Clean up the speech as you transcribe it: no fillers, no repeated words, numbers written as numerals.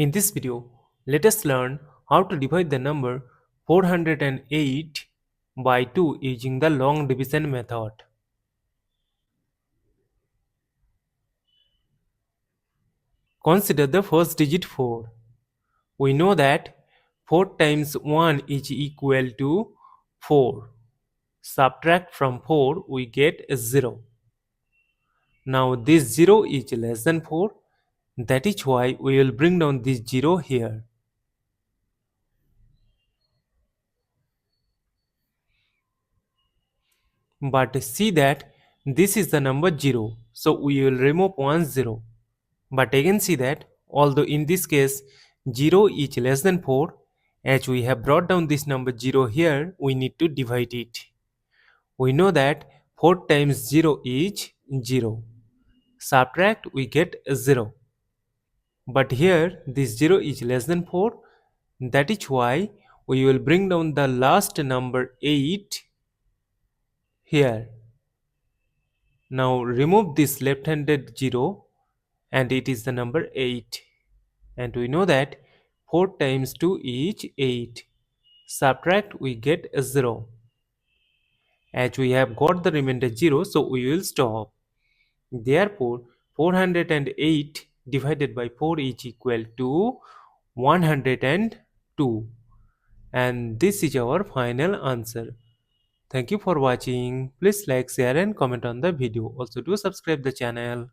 In this video, let us learn how to divide the number 408 by 2 using the long division method. Consider the first digit 4. We know that 4 times 1 is equal to 4. Subtract from 4, we get 0. Now this 0 is less than 4. That is why we will bring down this 0 here. But see that this is the number 0. So we will remove 1 0. But again see that although in this case 0 is less than 4, as we have brought down this number 0 here, we need to divide it. We know that 4 times 0 is 0. Subtract, we get 0. But here this 0 is less than 4. That is why we will bring down the last number 8 here. Now remove this left-handed 0 and it is the number 8. And we know that 4 times 2 is 8. Subtract, we get a 0. As we have got the remainder 0, so we will stop. Therefore, 408 divided by 4 is equal to 102. And this is our final answer. Thank you for watching. Please like, share and comment on the video. Also do subscribe the channel.